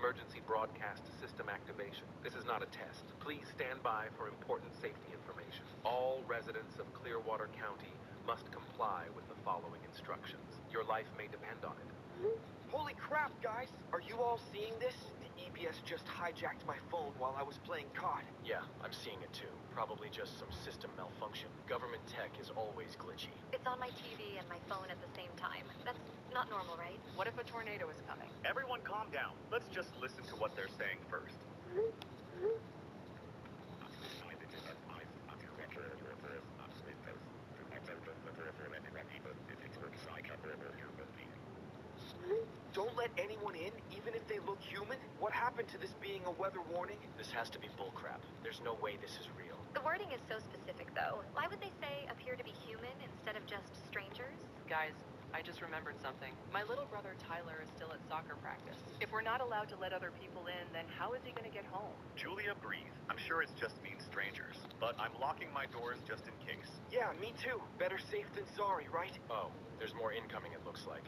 Emergency broadcast system activation. This is not a test. Please stand by for important safety information. All residents of Clearwater County must comply with the following instructions. Your life may depend on it. Holy crap, guys! Are you all seeing this? The EBS just hijacked my phone while I was playing COD. Yeah, I'm seeing it too. Probably just some system malfunction. Government tech is always glitchy. It's on my TV and my phone at the same time. That's not normal, right? What if a tornado is coming? Everyone calm down. Let's just listen to what they're saying first. Don't let anyone in, even if they look human? What happened to this being a weather warning? This has to be bullcrap. There's no way this is real. The wording is so specific, though. Why would they say appear to be human instead of just strangers? Guys, I just remembered something. My little brother Tyler is still at soccer practice. If we're not allowed to let other people in, then how is he going to get home? Julia, breathe. I'm sure it's just mean strangers, but I'm locking my doors just in case. Yeah, me too. Better safe than sorry, right? Oh, there's more incoming, it looks like.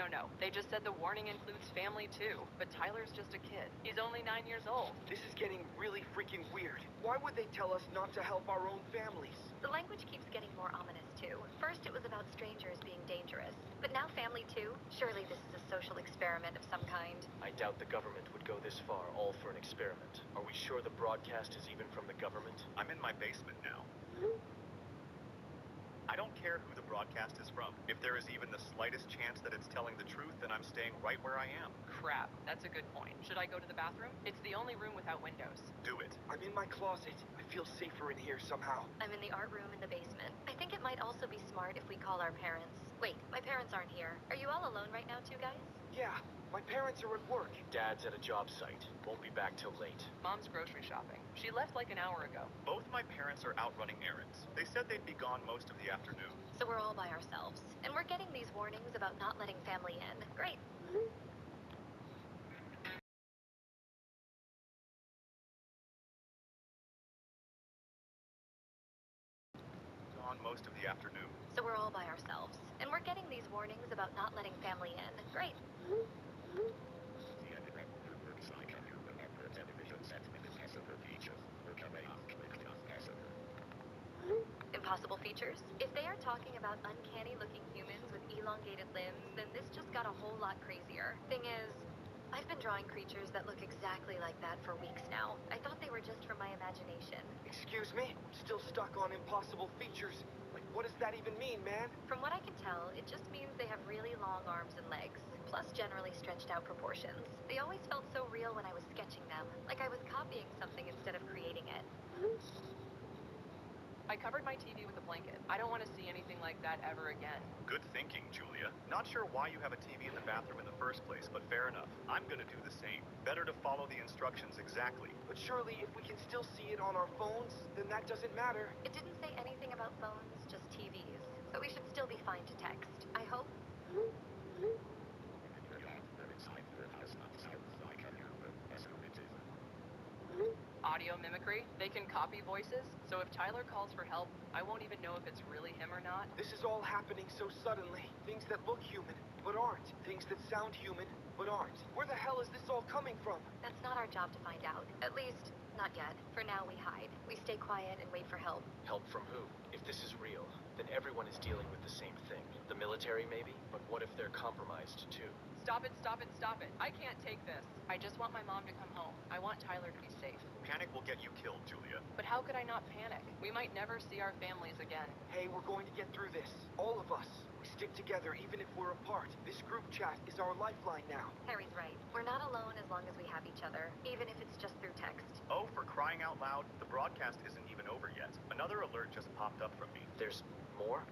No. They just said the warning includes family too. But Tyler's just a kid. He's only 9 years old. This is getting really freaking weird. Why would they tell us not to help our own families? The language keeps getting more ominous, too. First, it was about strangers being dangerous. But now family, too? Surely this is a social experiment of some kind. I doubt the government would go this far, all for an experiment. Are we sure the broadcast is even from the government? I'm in my basement now. I don't care who the broadcast is from. If there is even the slightest chance that it's telling the truth, then I'm staying right where I am. Crap, that's a good point. Should I go to the bathroom? It's the only room without windows. Do it. I'm in my closet. I feel safer in here somehow. I'm in the art room in the basement. I think it might also be smart if we call our parents. Wait, my parents aren't here. Are you all alone right now too, guys? Yeah, my parents are at work. Dad's at a job site. Won't be back till late. Mom's grocery shopping. She left like an hour ago. Both my parents are out running errands. They said they'd be gone most of the afternoon. So we're all by ourselves. And we're getting these warnings about not letting family in. Great. Gone most of the afternoon. So we're all by ourselves. And we're getting these warnings about not letting family in. Great. Impossible features? If they are talking about uncanny-looking humans with elongated limbs, then this just got a whole lot crazier. Thing is, I've been drawing creatures that look exactly like that for weeks now. I thought they were just from my imagination. Excuse me? Still stuck on impossible features. Like, what does that even mean, man? From what I can tell, it just means they have really long arms and legs, plus generally stretched out proportions. They always felt so real when I was sketching them, like I was copying something instead of creating it. I covered my TV with a blanket. I don't want to see anything like that ever again. Good thinking, Julia. Not sure why you have a TV in the bathroom in the first place, but fair enough. I'm gonna do the same. Better to follow the instructions exactly. But surely if we can still see it on our phones, then that doesn't matter. It didn't say anything about phones, just TVs. So we should still be fine to text. I hope. Audio mimicry? They can copy voices, so if Tyler calls for help, I won't even know if it's really him or not. This is all happening so suddenly. Things that look human, but aren't. Things that sound human, but aren't. Where the hell is this all coming from? That's not our job to find out. At least, not yet. For now, we hide. We stay quiet and wait for help. Help from who? If this is real, then everyone is dealing with the same thing. The military, maybe? But what if they're compromised, too? Stop it. I can't take this. I just want my mom to come home. I want Tyler to be safe. Panic will get you killed, Julia. But how could I not panic? We might never see our families again. Hey, we're going to get through this. All of us. We stick together even if we're apart. This group chat is our lifeline now. Harry's right. We're not alone as long as we have each other, even if it's just through text. Oh, for crying out loud, the broadcast isn't even over yet. Another alert just popped up from me. There's more?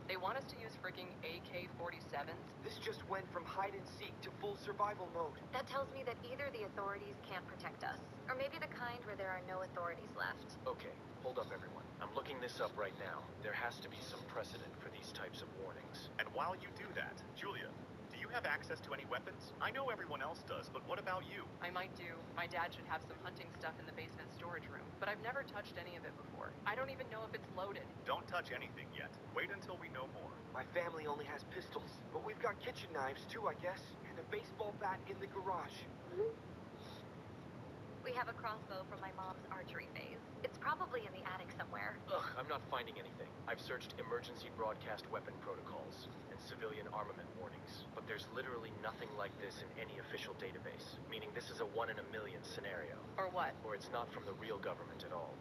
They want us to use freaking AK-47s? This just went from hide and seek to full survival mode. That tells me that either the authorities can't protect us, or maybe the kind where there are no authorities left. Okay, hold up everyone. I'm looking this up right now. There has to be some precedent for these types of warnings. And while you do that, Julia, do you have access to any weapons? I know everyone else does, but what about you? I might do. My dad should have some hunting stuff in the basement storage room, but I've never touched any of it before. I don't even know if it's loaded. Don't touch anything yet. Wait until we know more. My family only has pistols, but we've got kitchen knives too, I guess, and a baseball bat in the garage. We have a crossbow from my mom's archery phase. It's probably in the attic somewhere. Ugh, I'm not finding anything. I've searched emergency broadcast weapon protocols and civilian armament warnings, but there's literally nothing like this in any official database, meaning this is a 1 in a million scenario. Or what? Or it's not from the real government at all.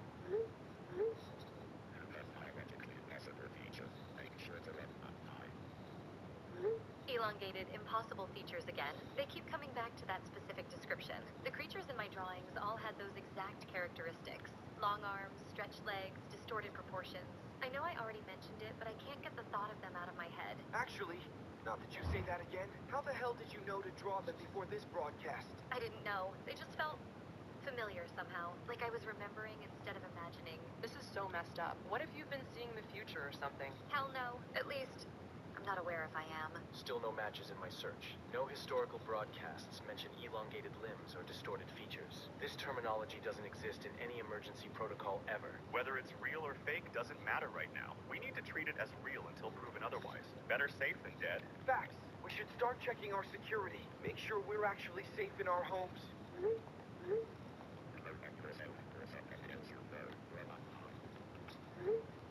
Elongated, impossible features again. They keep coming back to that specific description. The creatures in my drawings all had those exact characteristics. Long arms, stretched legs, distorted proportions. I know I already mentioned it, but I can't get the thought of them out of my head. Actually, now that you say that again, how the hell did you know to draw them before this broadcast? I didn't know. They just felt familiar somehow, like I was remembering instead of imagining. This is so messed up. What if you've been seeing the future or something? Hell no. At least, I'm not aware if I am. Still no matches in my search. No historical broadcasts mention elongated limbs or distorted features. This terminology doesn't exist in any emergency protocol ever. Whether it's real or fake doesn't matter right now. We need to treat it as real until proven otherwise. Better safe than dead. Facts. We should start checking our security. Make sure we're actually safe in our homes.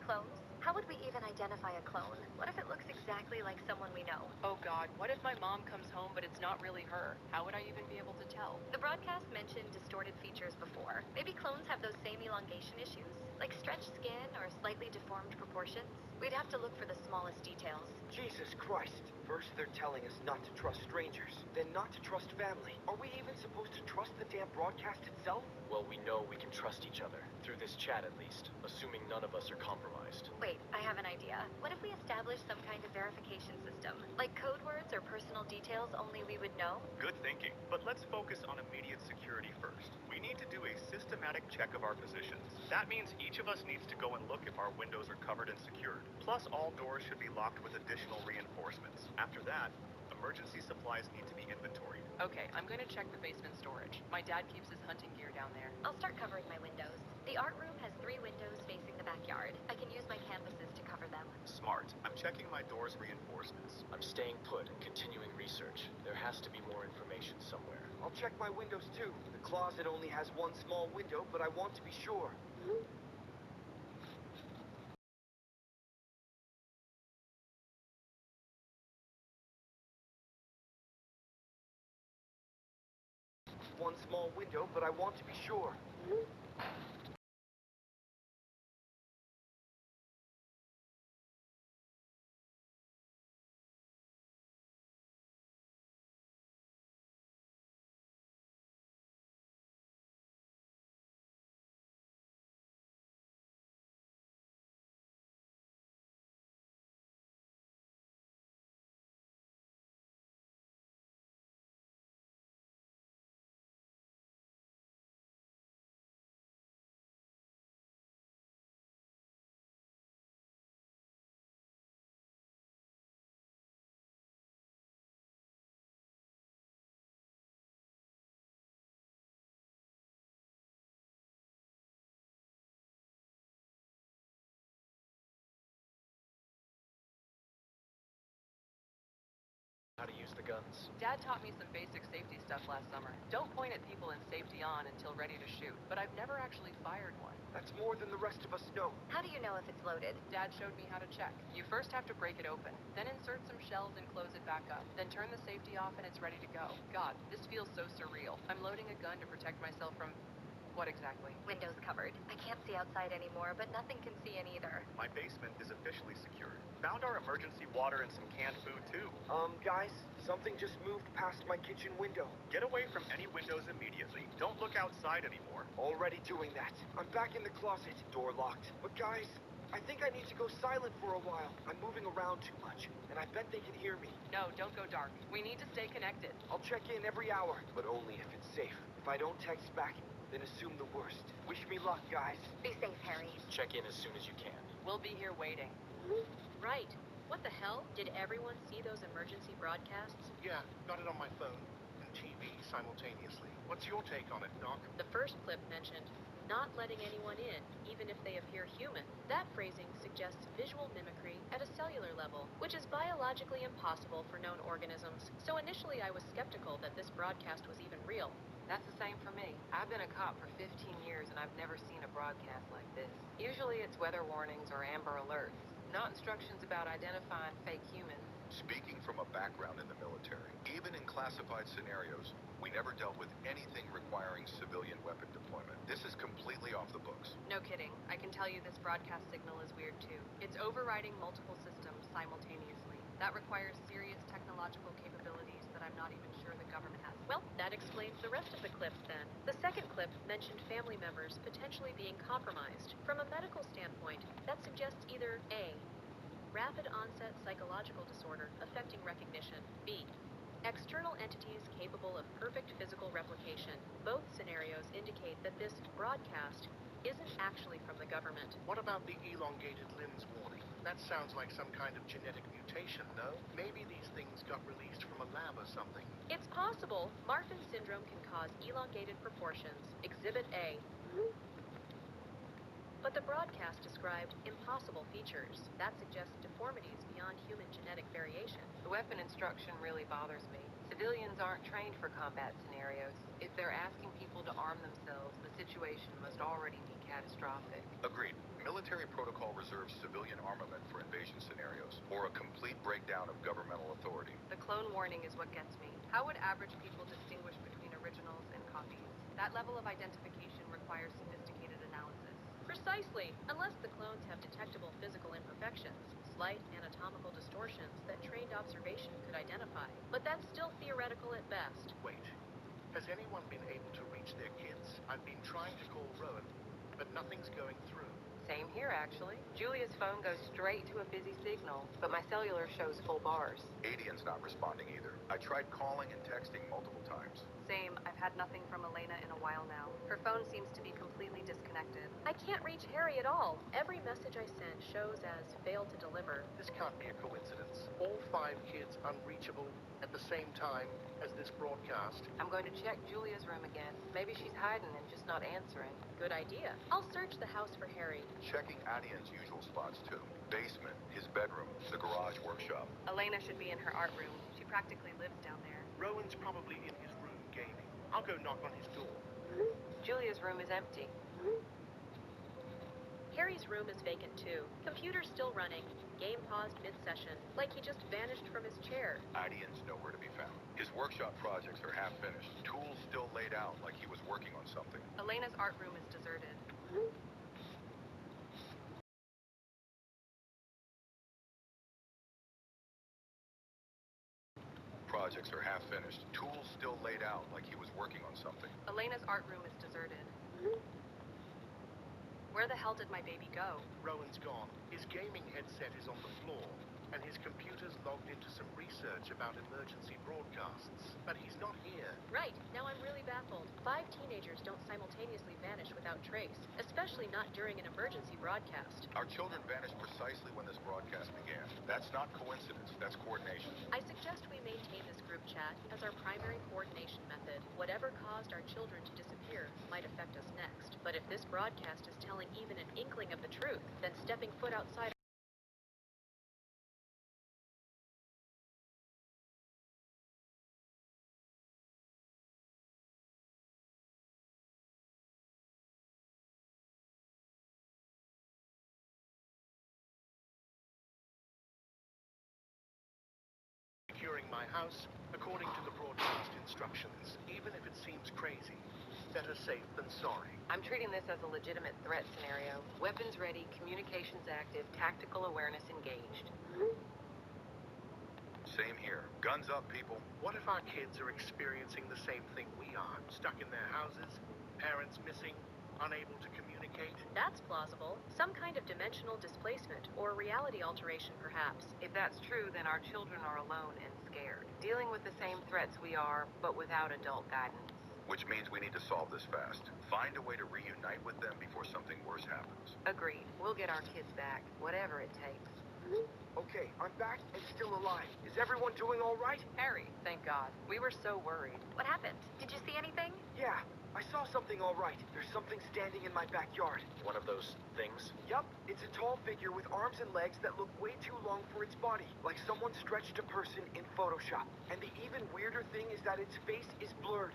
Clones? How would we even identify a clone? What if it looks exactly like someone we know? Oh god, what if my mom comes home but it's not really her? How would I even be able to tell? The broadcast mentioned distorted features before. Maybe clones have those same elongation issues, like stretched skin or slightly deformed proportions. We'd have to look for the smallest details. Jesus Christ. First they're telling us not to trust strangers, then not to trust family. Are we even supposed to trust the damn broadcast itself? Well, we know we can trust each other. Through this chat, at least. Assuming none of us are compromised. Wait, I have an idea. What if we establish some kind of verification system? Like code words or personal details only we would know? Good thinking. But let's focus on immediate security first. We need to do a systematic check of our positions. That means each of us needs to go and look if our windows are covered and secured. Plus, all doors should be locked with additional reinforcements. After that, emergency supplies need to be inventoried. Okay, I'm gonna check the basement storage. My dad keeps his hunting gear down there. I'll start covering my windows. The art room has 3 windows facing the backyard. I can use my canvases to cover them. Smart. I'm checking my door's reinforcements. I'm staying put and continuing research. There has to be more information somewhere. I'll check my windows too. The closet only has one small window, but I want to be sure. One small window, but I want to be sure. How to use the guns? Dad taught me some basic safety stuff last summer. Don't point at people in safety on until ready to shoot, but I've never actually fired one. That's more than the rest of us know. How do you know if it's loaded? Dad showed me how to check. You first have to break it open, then insert some shells and close it back up, then turn the safety off and it's ready to go. God, this feels so surreal. I'm loading a gun to protect myself from... what exactly? Windows covered. I can't see outside anymore, but nothing can see in either. My basement is officially secured. Found our emergency water and some canned food, too. Guys, something just moved past my kitchen window. Get away from any windows immediately. Don't look outside anymore. Already doing that. I'm back in the closet, door locked. But guys, I think I need to go silent for a while. I'm moving around too much, and I bet they can hear me. No, don't go dark. We need to stay connected. I'll check in every hour, but only if it's safe. If I don't text back, then assume the worst. Wish me luck, guys. Be safe, Harry. Check in as soon as you can. We'll be here waiting. Right. What the hell? Did everyone see those emergency broadcasts? Yeah, got it on my phone and TV simultaneously. What's your take on it, Doc? The first clip mentioned not letting anyone in, even if they appear human. That phrasing suggests visual mimicry at a cellular level, which is biologically impossible for known organisms. So initially I was skeptical that this broadcast was even real. That's the same for me. I've been a cop for 15 years and I've never seen a broadcast like this. Usually it's weather warnings or amber alerts, not instructions about identifying fake humans. Speaking from a background in the military, even in classified scenarios, we never dealt with anything requiring civilian weapon deployment. This is completely off the books. No kidding. I can tell you this broadcast signal is weird too. It's overriding multiple systems simultaneously. That requires serious technological capabilities that I'm not even sure the government has. Well, that explains the rest of the clips then. The second clip mentioned family members potentially being compromised. From a medical standpoint, that suggests either A, rapid onset psychological disorder affecting recognition, B, external entities capable of perfect physical replication. Both scenarios indicate that this broadcast isn't actually from the government. What about the elongated limbs warning? That sounds like some kind of genetic mutation, no? Maybe these things got released from a lab or something. It's possible. Marfan syndrome can cause elongated proportions, Exhibit A. But the broadcast described impossible features. That suggests deformities beyond human genetic variation. The weapon instruction really bothers me. Civilians aren't trained for combat scenarios. If they're asking people to arm themselves, the situation must already be catastrophic. Agreed. Military protocol reserves civilian armament for invasion scenarios, or a complete breakdown of governmental authority. The clone warning is what gets me. How would average people distinguish between originals and copies? That level of identification requires sophisticated analysis. Precisely, unless the clones have detectable physical imperfections, slight anatomical distortions that trained observation could identify. But that's still theoretical at best. Wait, has anyone been able to reach their kids? I've been trying to call Rowan, but nothing's going through. Same here, actually. Julia's phone goes straight to a busy signal, but my cellular shows full bars. Adian's not responding either. I tried calling and texting multiple times. Same. I've had nothing from Elena in a while now. Her phone seems to be completely disconnected. I can't reach Harry at all. Every message I sent shows as failed to deliver. This can't be a coincidence. All 5 kids unreachable at the same time as this broadcast. I'm going to check Julia's room again. Maybe she's hiding and just not answering. Good idea. I'll search the house for Harry. Checking Adian's usual spots too. Basement, his bedroom, the garage workshop. Elena should be in her art room. She practically lives down there. Rowan's probably in his room gaming. I'll go knock on his door. Julia's room is empty. Harry's room is vacant too. Computer's still running. Game paused mid-session, like he just vanished from his chair. Adian's nowhere to be found. His workshop projects are half finished. Tools still laid out like he was working on something. Elena's art room is deserted. Projects are half finished. Tools still laid out like he was working on something. Elena's art room is deserted. Where the hell did my baby go? Rowan's gone. His gaming headset is on the floor, and his computer's logged into some research about emergency broadcasts. But he's not here. Right, now I'm really baffled. 5 teenagers don't simultaneously vanish without trace, especially not during an emergency broadcast. Our children vanished precisely when this broadcast began. That's not coincidence, that's coordination. I suggest we maintain this group chat as our primary coordination method. Whatever caused our children to disappear might affect us next. But if this broadcast is telling even an inkling of the truth, then stepping foot outside Securing my house according to the broadcast instructions. Even if it seems crazy, better safe than sorry. I'm treating this as a legitimate threat scenario. Weapons ready, communications active, tactical awareness engaged. Same here. Guns up, people. What if our kids are experiencing the same thing we are? Stuck in their houses, parents missing, unable to communicate? That's plausible. Some kind of dimensional displacement or reality alteration, perhaps. If that's true, then our children are alone and scared, dealing with the same threats we are, but without adult guidance. Which means we need to solve this fast. Find a way to reunite with them before something worse happens. Agreed. We'll get our kids back, whatever it takes. Okay, I'm back and still alive. Is everyone doing all right? Harry, thank God. We were so worried. What happened? Did you see anything? Yeah, I saw something all right. There's something standing in my backyard. One of those things? Yup, it's a tall figure with arms and legs that look way too long for its body, like someone stretched a person in Photoshop. And the even weirder thing is that its face is blurred.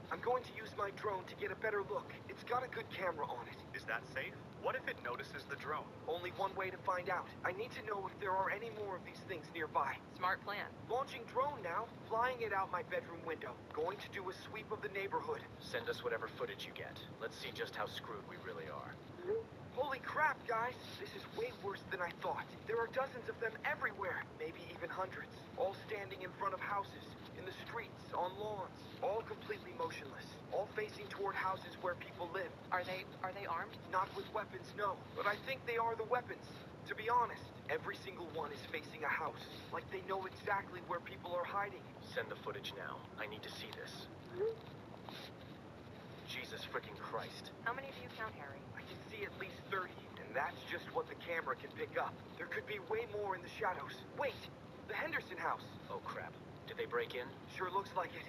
I'm going to use my drone to get a better look. It's got a good camera on it. Is that safe? What if it notices the drone? Only one way to find out. I need to know if there are any more of these things nearby. Smart plan. Launching drone now, flying it out my bedroom window. Going to do a sweep of the neighborhood. Send us whatever footage you get. Let's see just how screwed we really are. Holy crap, guys! This is way worse than I thought. There are dozens of them everywhere, maybe even hundreds. All standing in front of houses, in the streets, on lawns. All completely motionless. All facing toward houses where people live. Are they armed? Not with weapons, no. But I think they are the weapons. To be honest, every single one is facing a house. Like they know exactly where people are hiding. Send the footage now. I need to see this. Jesus freaking Christ. How many do you count, Harry? I can see at least 30, and that's just what the camera can pick up. There could be way more in the shadows. Wait! The Henderson house! Oh crap. Did they break in? Sure looks like it.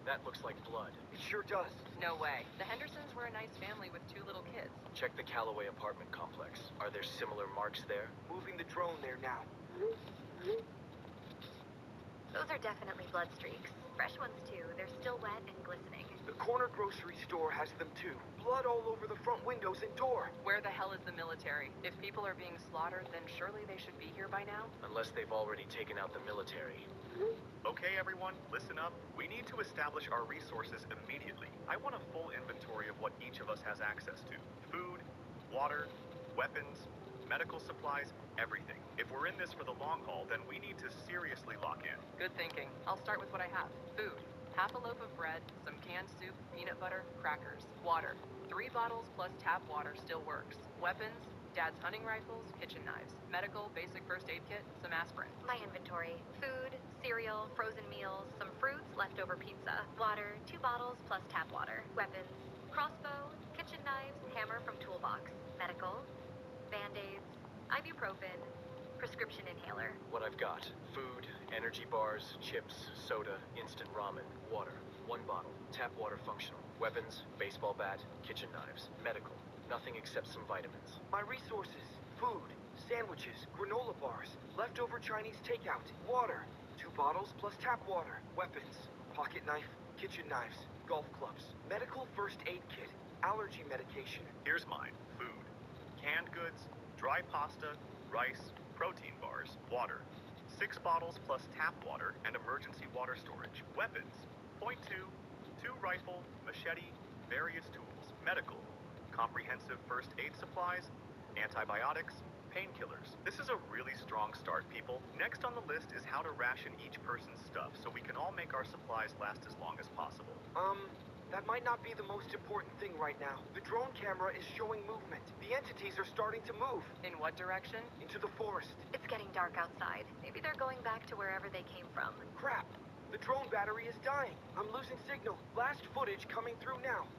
That looks like blood. It sure does. No way. The Hendersons were a nice family with 2 little kids. Check the Callaway apartment complex. Are there similar marks there? Moving the drone there now. Those are definitely blood streaks. Fresh ones, too. They're still wet and glistening. The corner grocery store has them too. Blood all over the front windows and door. Where the hell is the military? If people are being slaughtered, then surely they should be here by now? Unless they've already taken out the military. Okay, everyone, listen up. We need to establish our resources immediately. I want a full inventory of what each of us has access to. Food, water, weapons, medical supplies, everything. If we're in this for the long haul, then we need to seriously lock in. Good thinking. I'll start with what I have. Food. Half a loaf of bread, some canned soup, peanut butter, crackers. Water. 3 bottles plus tap water still works. Weapons. Dad's hunting rifles, kitchen knives. Medical, basic first aid kit, some aspirin. My inventory. Food, cereal, frozen meals, some fruits, leftover pizza. Water, 2 bottles plus tap water. Weapons. Crossbow, kitchen knives, hammer from toolbox. Medical. Band-aids. Ibuprofen. Prescription inhaler. What I've got. Food, energy bars, chips, soda, instant ramen, water. 1 bottle. Tap water functional. Weapons, baseball bat, kitchen knives. Medical. Nothing except some vitamins. My resources. Food, sandwiches, granola bars, leftover Chinese takeout, water, 2 bottles plus tap water, weapons, pocket knife, kitchen knives, golf clubs, medical first aid kit, allergy medication. Here's mine. Food, canned goods, dry pasta, rice, protein bars, water. 6 bottles plus tap water and emergency water storage. Weapons, .2, 2 rifle, machete, various tools. Medical, comprehensive first aid supplies, antibiotics, painkillers. This is a really strong start, people. Next on the list is how to ration each person's stuff so we can all make our supplies last as long as possible. That might not be the most important thing right now. The drone camera is showing movement. The entities are starting to move. In what direction? Into the forest. It's getting dark outside. Maybe they're going back to wherever they came from. Crap! The drone battery is dying. I'm losing signal. Last footage coming through now.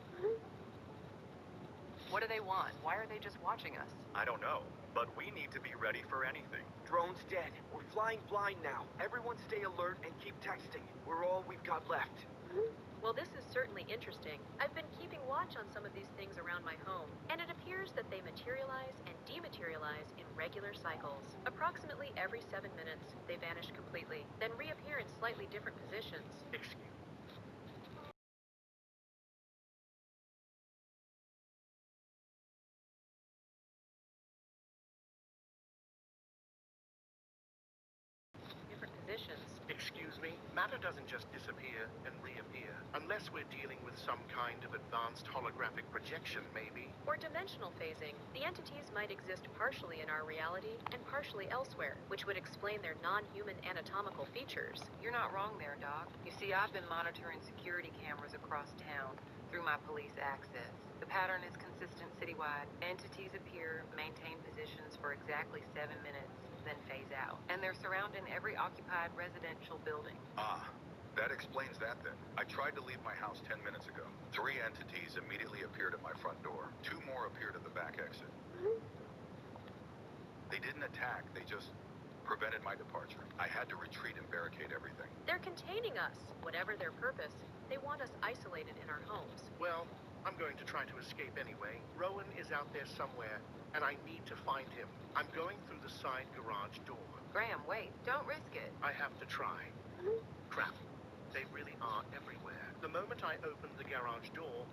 What do they want? Why are they just watching us? I don't know, but we need to be ready for anything. Drone's dead. We're flying blind now. Everyone stay alert and keep texting. We're all we've got left. Well, this is certainly interesting. I've been keeping watch on some of these things around my home, and it appears that they materialize and dematerialize in regular cycles. Approximately every 7 minutes, they vanish completely, then reappear in slightly different positions. Excuse Different positions. Excuse me, matter doesn't just disappear and reappear, unless we're dealing with some kind of advanced holographic projection, maybe. Or dimensional phasing. The entities might exist partially in our reality and partially elsewhere, which would explain their non-human anatomical features. You're not wrong there, Doc. You see, I've been monitoring security cameras across town through my police access. The pattern is consistent citywide. Entities appear, maintain positions for exactly 7 minutes, then phase out. And they're surrounding every occupied residential building. Ah, That explains that then. I tried to leave my house 10 minutes ago. 3 entities immediately appeared at my front door. 2 more appeared at the back exit. They didn't attack, they just prevented my departure. I had to retreat and barricade everything. They're containing us. Whatever their purpose, they want us isolated in our homes. Well, I'm going to try to escape anyway. Rowan is out there somewhere, and I need to find him. I'm going through the side garage door. Graham, wait. Don't risk it. I have to try. Crap. They really are everywhere. The moment I opened the garage door,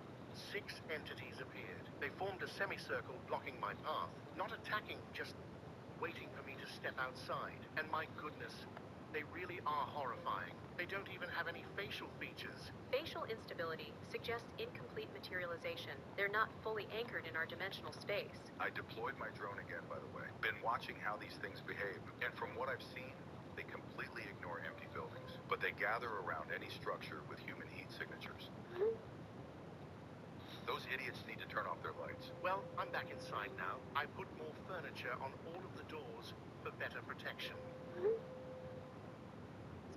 6 entities appeared. They formed a semicircle blocking my path. Not attacking, just waiting for me to step outside. And my goodness, they really are horrifying. They don't even have any facial features. Facial instability suggests incomplete materialization. They're not fully anchored in our dimensional space. I deployed my drone again, by the way. Been watching how these things behave, and from what I've seen, they completely ignore empty buildings, but they gather around any structure with human heat signatures. Those idiots need to turn off their lights. Well, I'm back inside now. I put more furniture on all of the doors for better protection.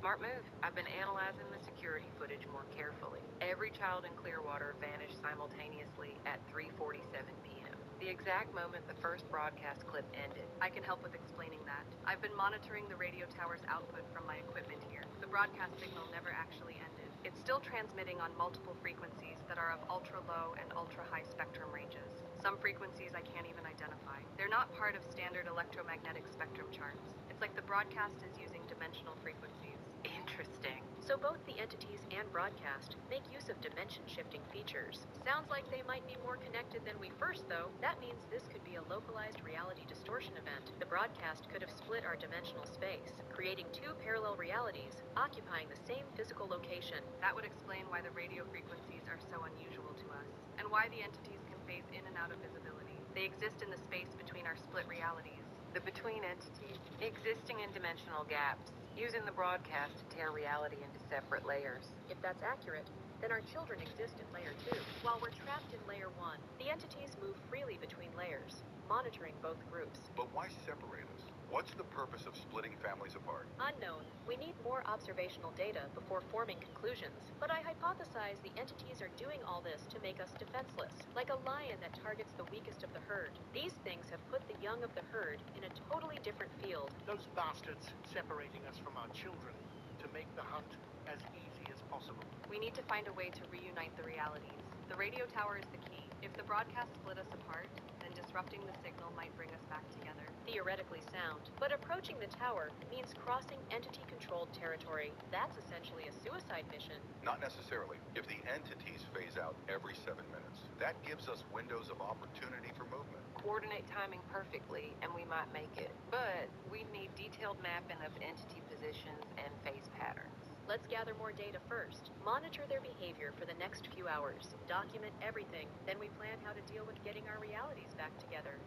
Smart move. I've been analyzing the security footage more carefully. Every child in Clearwater vanished simultaneously at 3:47 p.m. The exact moment the first broadcast clip ended. I can help with explaining that. I've been monitoring the radio tower's output from my equipment here. The broadcast signal never actually ended. It's still transmitting on multiple frequencies that are of ultra-low and ultra-high spectrum ranges. Some frequencies I can't even identify. They're not part of standard electromagnetic spectrum charts. It's like the broadcast is using dimensional frequencies. Interesting. So both the entities and broadcast make use of dimension-shifting features. Sounds like they might be more connected than we first, though. That means this could be a localized reality distortion event. The broadcast could have split our dimensional space, creating 2 parallel realities occupying the same physical location. That would explain why the radio frequencies are so unusual to us, and why the entities can phase in and out of visibility. They exist in the space between our split realities. The between entities, existing in dimensional gaps, using the broadcast to tear reality into separate layers. If that's accurate, then our children exist in Layer 2. While we're trapped in Layer 1, the entities move freely between layers, monitoring both groups. But why separate us? What's the purpose of splitting families apart? Unknown. We need more observational data before forming conclusions. But I hypothesize the entities are doing all this to make us defenseless, like a lion that targets the weakest of the herd. These things have put the young of the herd in a totally different field. Those bastards separating us from our children to make the hunt as easy as possible. We need to find a way to reunite the realities. The radio tower is the key. If the broadcast split us apart, then disrupting the signal might bring us back together. Theoretically sound. But approaching the tower means crossing entity-controlled territory. That's essentially a suicide mission. Not necessarily. If the entities phase out every 7 minutes, that gives us windows of opportunity for movement. Coordinate timing perfectly, and we might make it. But we need detailed mapping of entity positions and phase patterns. Let's gather more data first. Monitor their behavior for the next few hours. Document everything. Then we plan how to deal with getting our realities back together.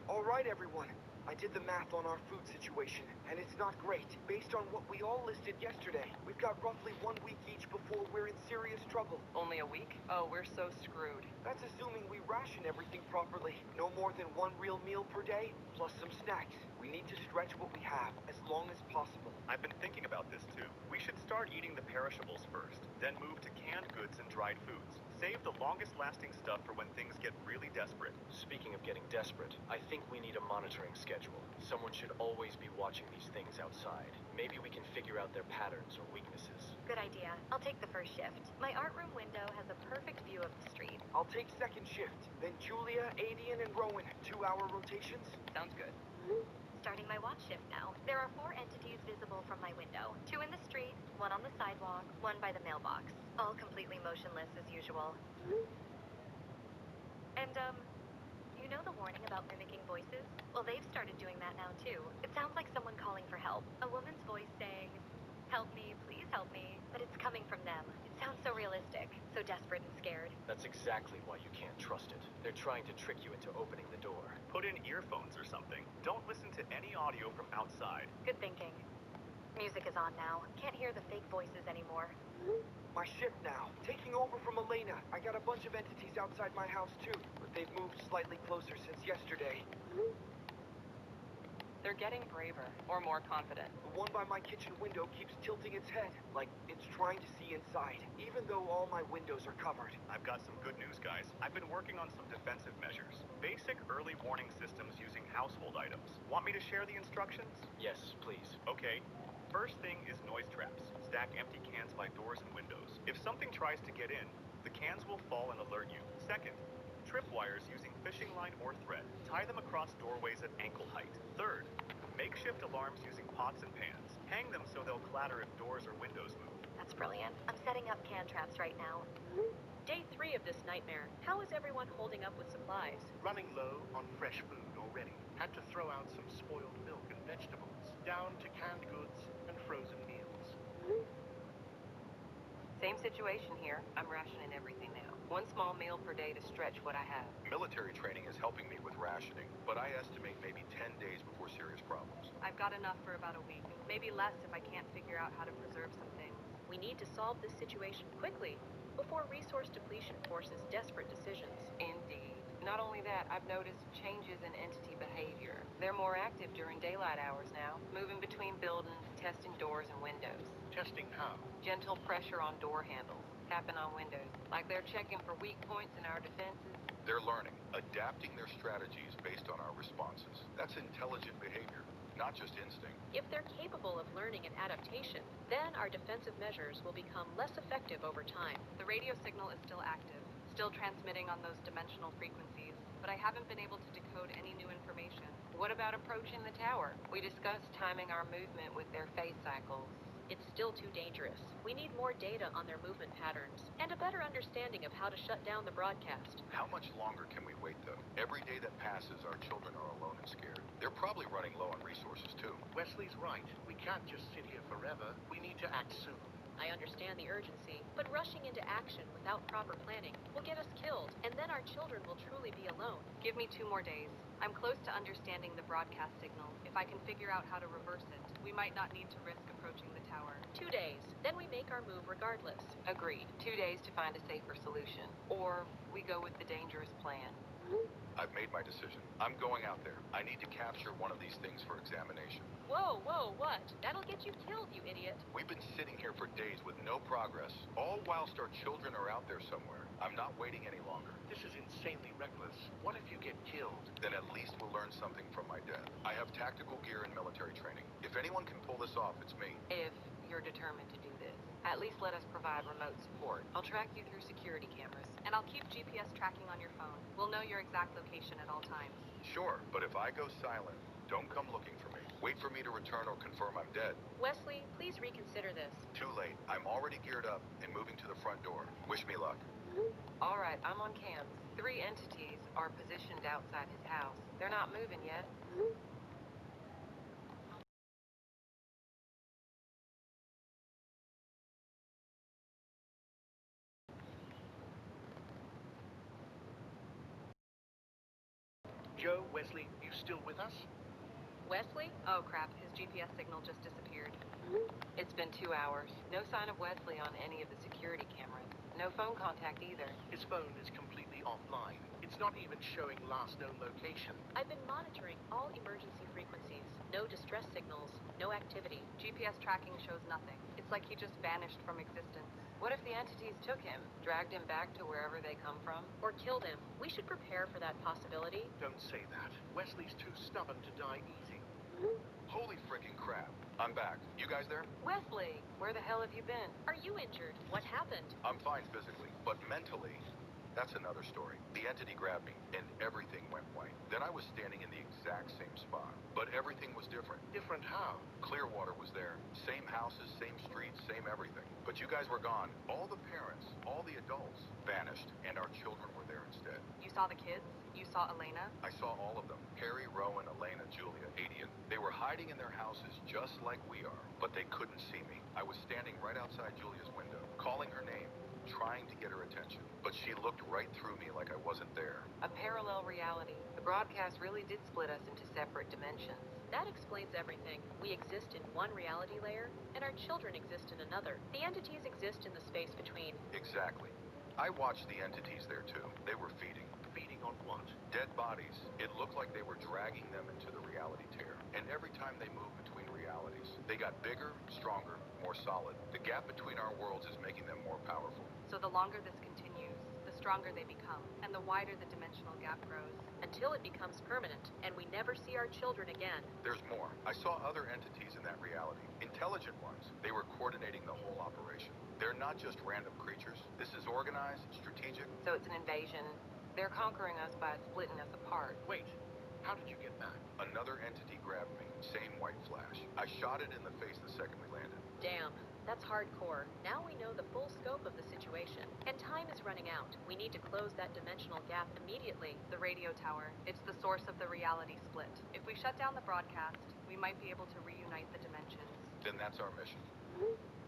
All right, everyone. I did the math on our food situation, and it's not great. Based on what we all listed yesterday, we've got roughly 1 week each before we're in serious trouble. Only a week? Oh, we're so screwed. That's assuming we ration everything properly. No more than 1 real meal per day, plus some snacks. We need to stretch what we have as long as possible. I've been thinking about this too. We should start eating the perishables first, then move to canned goods and dried foods. Save the longest lasting stuff for when things get really desperate. Speaking of getting desperate, I think we need a monitoring schedule. Someone should always be watching these things outside. Maybe we can figure out their patterns or weaknesses. Good idea. I'll take the first shift. My art room window has a perfect view of the street. I'll take second shift. Then Julia, Adian, and Rowan. 2-hour rotations. Sounds good. Starting my watch shift now. There are 4 entities visible from my window. 2 in the street, 1 on the sidewalk, 1 by the mailbox. All completely motionless as usual. And, you know the warning about mimicking voices? Well, they've started doing that now, too. It sounds like someone calling for help. A woman's voice saying, "Help me, please help me." But it's coming from them. It sounds so realistic, so desperate and scared. That's exactly why you can't trust it. They're trying to trick you into opening the door. Put in earphones or something. Don't listen to any audio from outside. Good thinking. Music is on now. Can't hear the fake voices anymore. My shift now. Taking over from Elena. I got a bunch of entities outside my house too, but they've moved slightly closer since yesterday. They're getting braver, or more confident. The one by my kitchen window keeps tilting its head, like it's trying to see inside, even though all my windows are covered. I've got some good news, guys. I've been working on some defensive measures. Basic early warning systems using household items. Want me to share the instructions? Yes, please. Okay. First thing is noise traps. Stack empty cans by doors and windows. If something tries to get in, the cans will fall and alert you. Second, tripwires using fishing line or thread. Tie them across doorways at ankle height. Third, makeshift alarms using pots and pans. Hang them so they'll clatter if doors or windows move. That's brilliant. I'm setting up can traps right now. Day 3 of this nightmare. How is everyone holding up with supplies? Running low on fresh food already. Had to throw out some spoiled milk and vegetables. Down to canned goods and frozen meals. Same situation here. I'm rationing everything now. One small meal per day to stretch what I have. Military training is helping me with rationing, but I estimate maybe 10 days before serious problems. I've got enough for about a week. Maybe less if I can't figure out how to preserve some things. We need to solve this situation quickly before resource depletion forces desperate decisions. Indeed. Not only that, I've noticed changes in entity behavior. They're more active during daylight hours now, moving between buildings, testing doors and windows. Testing how? Gentle pressure on door handles, tapping on windows, like they're checking for weak points in our defenses. They're learning, adapting their strategies based on our responses. That's intelligent behavior, not just instinct. If they're capable of learning and adaptation, then our defensive measures will become less effective over time. The radio signal is still active, still transmitting on those dimensional frequencies, but I haven't been able to decode any new information. What about approaching the tower? We discussed timing our movement with their phase cycles. It's still too dangerous. We need more data on their movement patterns and a better understanding of how to shut down the broadcast. How much longer can we wait, though? Every day that passes, our children are alone and scared. They're probably running low on resources, too. Wesley's right. We can't just sit here forever. We need to act soon. I understand the urgency, but rushing into action without proper planning will get us killed, and then our children will truly be alone. Give me 2 more days. I'm close to understanding the broadcast signal. If I can figure out how to reverse it, we might not need to risk approaching the tower. 2 days, then we make our move regardless. Agreed. 2 days to find a safer solution. Or we go with the dangerous plan. I've made my decision. I'm going out there. I need to capture one of these things for examination. Whoa, what? That'll get you killed, you idiot. We've been sitting here for days with no progress, all whilst our children are out there somewhere. I'm not waiting any longer. This is insanely reckless. What if you get killed? Then at least we'll learn something from my death. I have tactical gear and military training. If anyone can pull this off, it's me. If you're determined to do this, at least let us provide remote support. I'll track you through security cameras, and I'll keep GPS tracking on your phone. We'll know your exact location at all times. Sure, but if I go silent, don't come looking for me. Wait for me to return or confirm I'm dead. Wesley, please reconsider this. Too late. I'm already geared up and moving to the front door. Wish me luck. All right, I'm on cams. 3 entities are positioned outside his house. They're not moving yet. Joe, Wesley, you still with us? Wesley? Oh crap, his GPS signal just disappeared. It's been 2 hours. No sign of Wesley on any of the security cameras. No phone contact either. His phone is completely offline. It's not even showing last known location. I've been monitoring all emergency frequencies. No distress signals, no activity. GPS tracking shows nothing. It's like he just vanished from existence. What if the entities took him, dragged him back to wherever they come from? Or killed him. We should prepare for that possibility. Don't say that. Wesley's too stubborn to die easy. Holy freaking crap. I'm back. You guys there? Wesley, where the hell have you been? Are you injured? What happened? I'm fine physically, but mentally, that's another story. The entity grabbed me, and everything went white. Then I was standing in the exact same spot, but everything was different. Different how? Clearwater was there. Same houses, same streets, same everything. But you guys were gone. All the parents, all the adults vanished, and our children were there instead. You saw the kids? You saw Elena? I saw all of them. Harry, Rowan, Elena, Julia, Adian. They were hiding in their houses just like we are, but they couldn't see me. I was standing right outside Julia's window, calling her name, trying to get her attention. But she looked right through me like I wasn't there. A parallel reality. The broadcast really did split us into separate dimensions. That explains everything. We exist in one reality layer, and our children exist in another. The entities exist in the space between. Exactly. I watched the entities there too. They were feeding. Feeding on what? Dead bodies. It looked like they were dragging them into the reality tear. And every time they moved between realities, they got bigger, stronger, more solid. The gap between our worlds is making them more powerful. So the longer this continues, the stronger they become, and the wider the dimensional gap grows. Until it becomes permanent, and we never see our children again. There's more. I saw other entities in that reality. Intelligent ones. They were coordinating the whole operation. They're not just random creatures. This is organized, strategic. So it's an invasion. They're conquering us by splitting us apart. Wait, how did you get back? Another entity grabbed me. Same white flash. I shot it in the face the second we landed. Damn, that's hardcore. Now we know the full scope of the situation. And time is running out. We need to close that dimensional gap immediately. The radio tower. It's the source of the reality split. If we shut down the broadcast, we might be able to reunite the dimensions. Then that's our mission.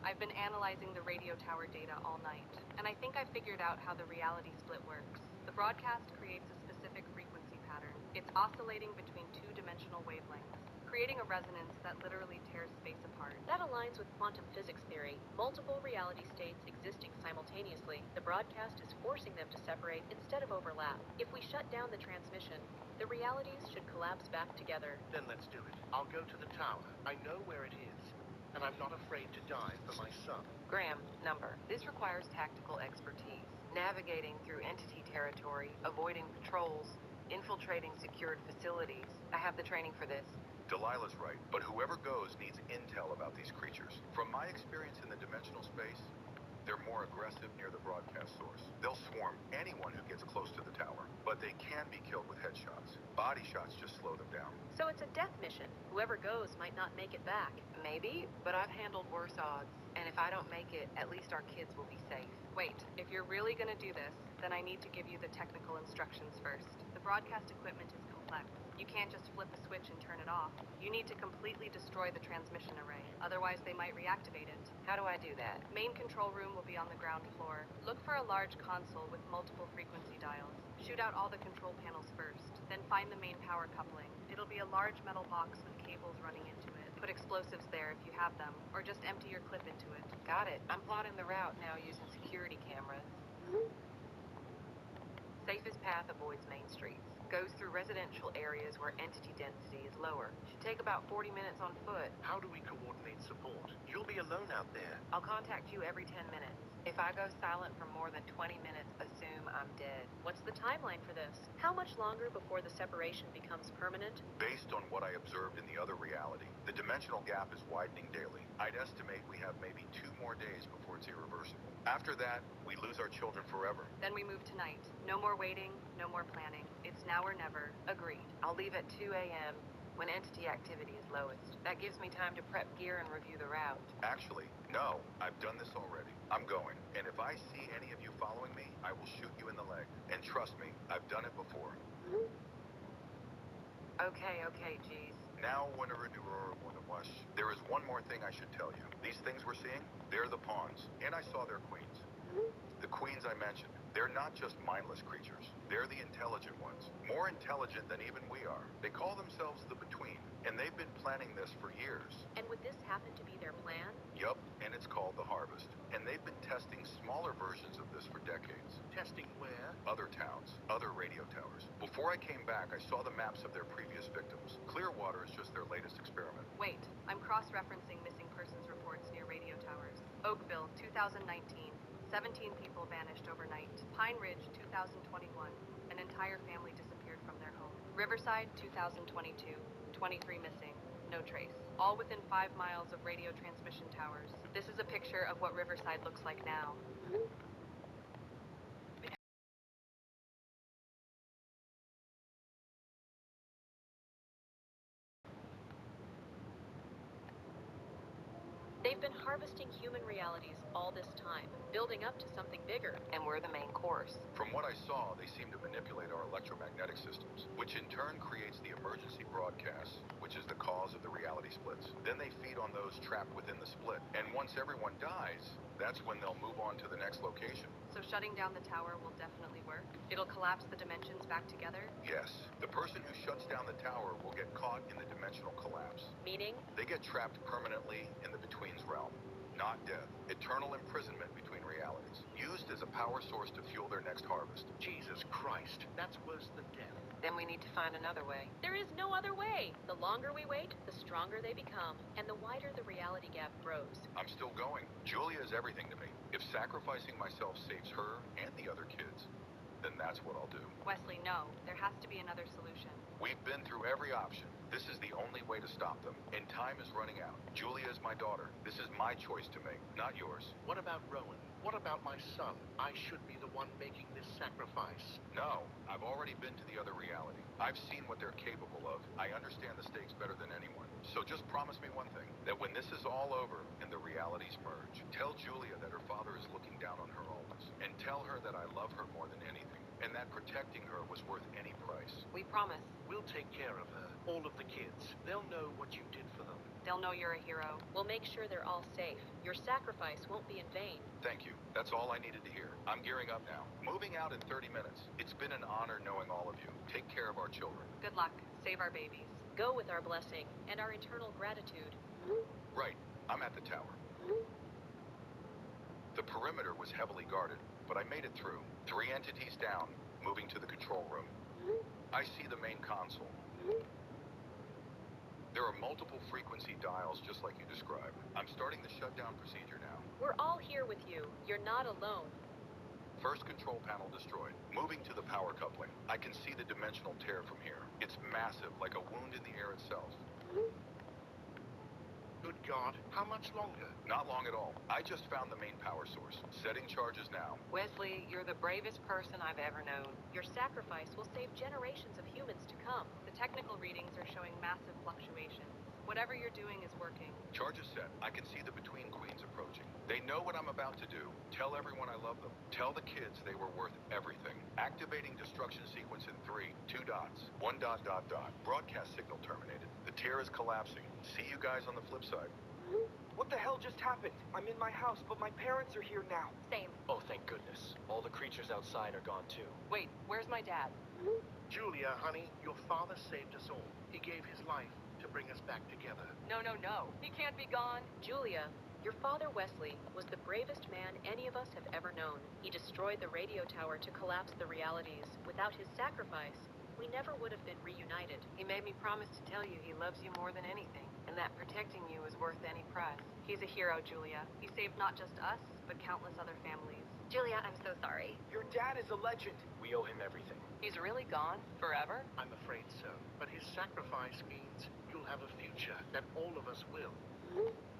I've been analyzing the radio tower data all night, and I think I figured out how the reality split works. The broadcast creates a specific frequency pattern. It's oscillating between two-dimensional wavelengths, creating a resonance that literally tears space apart. That aligns with quantum physics theory. Multiple reality states existing simultaneously. The broadcast is forcing them to separate instead of overlap. If we shut down the transmission, the realities should collapse back together. Then let's do it. I'll go to the tower. I know where it is, and I'm not afraid to die for my son. Graham, number. This requires tactical expertise. Navigating through entity territory, avoiding patrols, infiltrating secured facilities. I have the training for this. Delilah's right, but whoever goes needs intel about these creatures. From my experience in the dimensional space, they're more aggressive near the broadcast source. They'll swarm anyone who gets close to the tower, but they can be killed with headshots. Body shots just slow them down. So it's a death mission. Whoever goes might not make it back. Maybe, but I've handled worse odds. And if I don't make it, at least our kids will be safe. Wait, if you're really gonna do this, then I need to give you the technical instructions first. The broadcast equipment is complex. You can't just flip a switch and turn it off. You need to completely destroy the transmission array. Otherwise, they might reactivate it. How do I do that? Main control room will be on the ground floor. Look for a large console with multiple frequency dials. Shoot out all the control panels first. Then find the main power coupling. It'll be a large metal box with cables running into it. Put explosives there if you have them, or just empty your clip into it. Got it. I'm plotting the route now using security cameras. Safest path avoids main streets. Goes through residential areas where entity density is lower. Should take about 40 minutes on foot. How do we coordinate support? You'll be alone out there. I'll contact you every 10 minutes. If I go silent for more than 20 minutes, assume I'm dead. What's the timeline for this? How much longer before the separation becomes permanent? Based on what I observed in the other reality, the dimensional gap is widening daily. I'd estimate we have maybe 2 more days before it's irreversible. After that, we lose our children forever. Then we move tonight. No more waiting, no more planning. It's now or never. Agreed. I'll leave at 2 a.m. when entity activity is lowest. That gives me time to prep gear and review the route. Actually, no. I've done this already. I'm going. And if I see any of you following me, I will shoot you in the leg. And trust me, I've done it before. Okay, geez. Now, there is one more thing I should tell you. These things we're seeing, they're the pawns. And I saw their queens. The queens I mentioned, they're not just mindless creatures. They're the intelligent ones. More intelligent than even we are. They call themselves the Between, and they've been planning this for years. And would this happen to be their plan? Yup, and it's called the Harvest. And they've been testing smaller versions of this for decades. Testing where? Other towns, other radio towers. Before I came back, I saw the maps of their previous victims. Clearwater is just their latest experiment. Wait, I'm cross-referencing missing persons reports near radio towers. Oakville, 2019. 17 people vanished overnight. Pine Ridge, 2021. An entire family disappeared from their home. Riverside, 2022. 23 missing. No trace. All within 5 miles of radio transmission towers. This is a picture of what Riverside looks like now. They've been harvesting human realities all this time, building up to something bigger. And we're the main course. From what I saw, they seem to manipulate our electromagnetic systems, which in turn creates the emergency broadcasts, which is the cause of the reality splits. Then they feed on those trapped within the split. And once everyone dies, that's when they'll move on to the next location. So shutting down the tower will definitely work? It'll collapse the dimensions back together? Yes. The person who shuts down the tower will get caught in the dimensional collapse. Meaning? They get trapped permanently in the Between's realm. Not death. Eternal imprisonment between realities, used as a power source to fuel their next harvest. Jesus Christ, that's worse than death. Then we need to find another way. There is no other way. The longer we wait, the stronger they become, and the wider the reality gap grows. I'm still going. Julia is everything to me. If sacrificing myself saves her and the other kids, then that's what I'll do. Wesley, no. There has to be another solution. We've been through every option. This is the only way to stop them. And time is running out. Julia is my daughter. This is my choice to make, not yours. What about Rowan? What about my son? I should be the one making this sacrifice. No, I've already been to the other reality. I've seen what they're capable of. I understand the stakes better than anyone. So just promise me one thing, that when this is all over and the realities merge, tell Julia that her father is looking down on her always. And tell her that I love her more than anything. And that protecting her was worth any price. We promise. We'll take care of her. All of the kids. They'll know what you did for them. They'll know you're a hero. We'll make sure they're all safe. Your sacrifice won't be in vain. Thank you. That's all I needed to hear. I'm gearing up now. Moving out in 30 minutes. It's been an honor knowing all of you. Take care of our children. Good luck. Save our babies. Go with our blessing and our eternal gratitude. Right. I'm at the tower. The perimeter was heavily guarded, but I made it through. 3 entities down, moving to the control room. I see the main console. There are multiple frequency dials just like you described. I'm starting the shutdown procedure now. We're all here with you. You're not alone. First control panel destroyed. Moving to the power coupling. I can see the dimensional tear from here. It's massive, like a wound in the air itself. Good God, how much longer? Not long at all. I just found the main power source. Setting charges now. Wesley, you're the bravest person I've ever known. Your sacrifice will save generations of humans to come. The technical readings are showing massive fluctuations. Whatever you're doing is working. Charge is set. I can see the Between Queens approaching. They know what I'm about to do. Tell everyone I love them. Tell the kids they were worth everything. Activating destruction sequence in 3, 2 dots. 1 dot dot dot. Broadcast signal terminated. The tear is collapsing. See you guys on the flip side. What the hell just happened? I'm in my house, but my parents are here now. Same. Oh, thank goodness. All the creatures outside are gone too. Wait, where's my dad? Julia, honey, your father saved us all. He gave his life to bring us back together. No, no, no. He can't be gone. Julia, your father Wesley was the bravest man any of us have ever known. He destroyed the radio tower to collapse the realities. Without his sacrifice, we never would have been reunited. He made me promise to tell you he loves you more than anything, and that protecting you is worth any price. He's a hero, Julia. He saved not just us, but countless other families. Julia, I'm so sorry. Your dad is a legend. We owe him everything. He's really gone? Forever? I'm afraid so. But his sacrifice means you'll have a future that all of us will.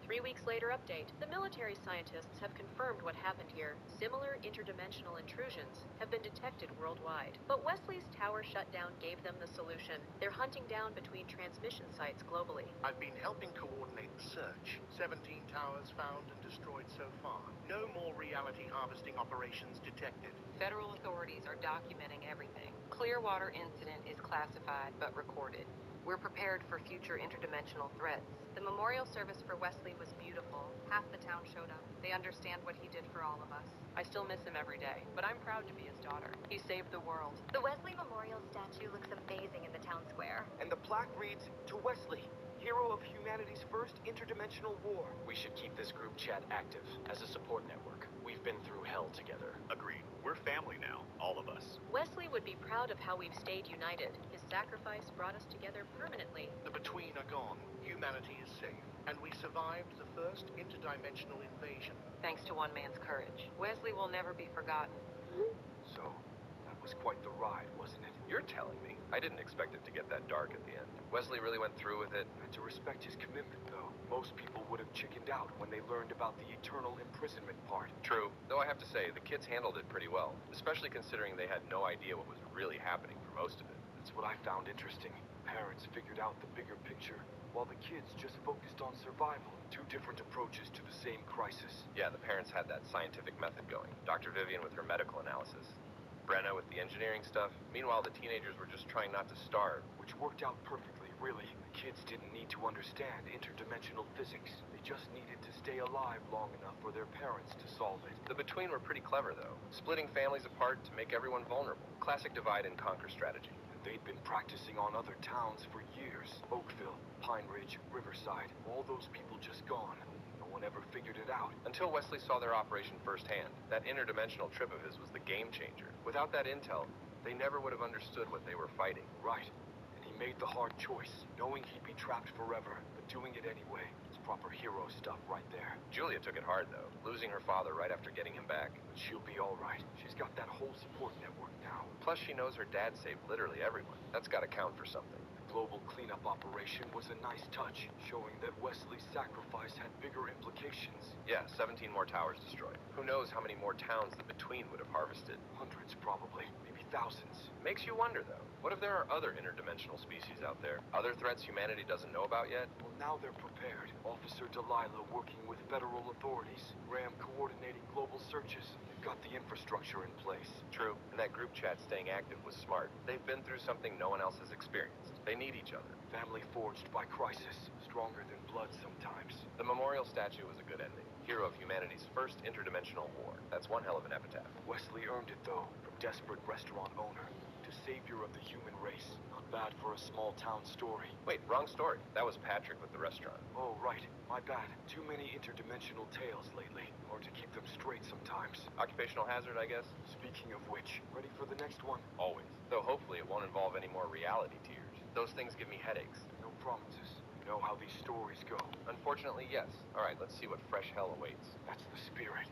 3 weeks later update. The military scientists have confirmed what happened here. Similar interdimensional intrusions have been detected worldwide. But Wesley's tower shutdown gave them the solution. They're hunting down between transmission sites globally. I've been helping coordinate the search. 17 towers found and destroyed so far. No more reality harvesting operations detected. Federal authorities are documenting everything. Clearwater incident is classified but recorded. We're prepared for future interdimensional threats. The memorial service for Wesley was beautiful. Half the town showed up. They understand what he did for all of us. I still miss him every day, but I'm proud to be his daughter. He saved the world. The Wesley Memorial statue looks amazing in the town square. And the plaque reads, "To Wesley, hero of humanity's first interdimensional war." We should keep this group chat active as a support network. We've been through hell together. Agreed. We're family now, all of us. Wesley would be proud of how we've stayed united. His sacrifice brought us together permanently. The Between are gone. Humanity is safe. And we survived the first interdimensional invasion. Thanks to one man's courage. Wesley will never be forgotten. So, that was quite the ride, wasn't it? You're telling me. I didn't expect it to get that dark at the end. Wesley really went through with it. And to respect his commitment, though. Most people would have chickened out when they learned about the eternal imprisonment part. True. Though I have to say, the kids handled it pretty well. Especially considering they had no idea what was really happening for most of it. That's what I found interesting. Parents figured out the bigger picture, while the kids just focused on survival. 2 different approaches to the same crisis. Yeah, the parents had that scientific method going. Dr. Vivian with her medical analysis. Brenna with the engineering stuff. Meanwhile, the teenagers were just trying not to starve. Which worked out perfectly, really. The kids didn't need to understand interdimensional physics. They just needed to stay alive long enough for their parents to solve it. The Between were pretty clever, though. Splitting families apart to make everyone vulnerable. Classic divide and conquer strategy. And they'd been practicing on other towns for years. Oakville, Pine Ridge, Riverside. All those people just gone. No one ever figured it out. Until Wesley saw their operation firsthand. That interdimensional trip of his was the game changer. Without that intel, they never would have understood what they were fighting. Right. And he made the hard choice, knowing he'd be trapped forever, but doing it anyway. It's proper hero stuff right there. Julia took it hard, though, losing her father right after getting him back. But she'll be all right. She's got that whole support network now. Plus, she knows her dad saved literally everyone. That's gotta count for something. The global cleanup operation was a nice touch, showing that Wesley's sacrifice had bigger implications. Yeah, 17 more towers destroyed. Who knows how many more towns the Between would have harvested. Hundreds, probably. Maybe thousands. Makes you wonder, though. What if there are other interdimensional species out there? Other threats humanity doesn't know about yet? Well, now they're prepared. Officer Delilah working with federal authorities. Graham coordinating global searches. They've got the infrastructure in place. True, and that group chat staying active was smart. They've been through something no one else has experienced. They need each other. Family forged by crisis. Stronger than blood sometimes. The memorial statue was a good ending. Hero of humanity's first interdimensional war. That's one hell of an epitaph. Wesley earned it, though. From desperate restaurant owner to savior of the human race. Not bad for a small town story. Wait, wrong story. That was Patrick with the restaurant. Oh, right. My bad. Too many interdimensional tales lately. Hard to keep them straight sometimes. Occupational hazard, I guess? Speaking of which, ready for the next one? Always. Though hopefully it won't involve any more reality tears. Those things give me headaches. No promises. You know how these stories go. Unfortunately, yes. All right, let's see what fresh hell awaits. That's the spirit.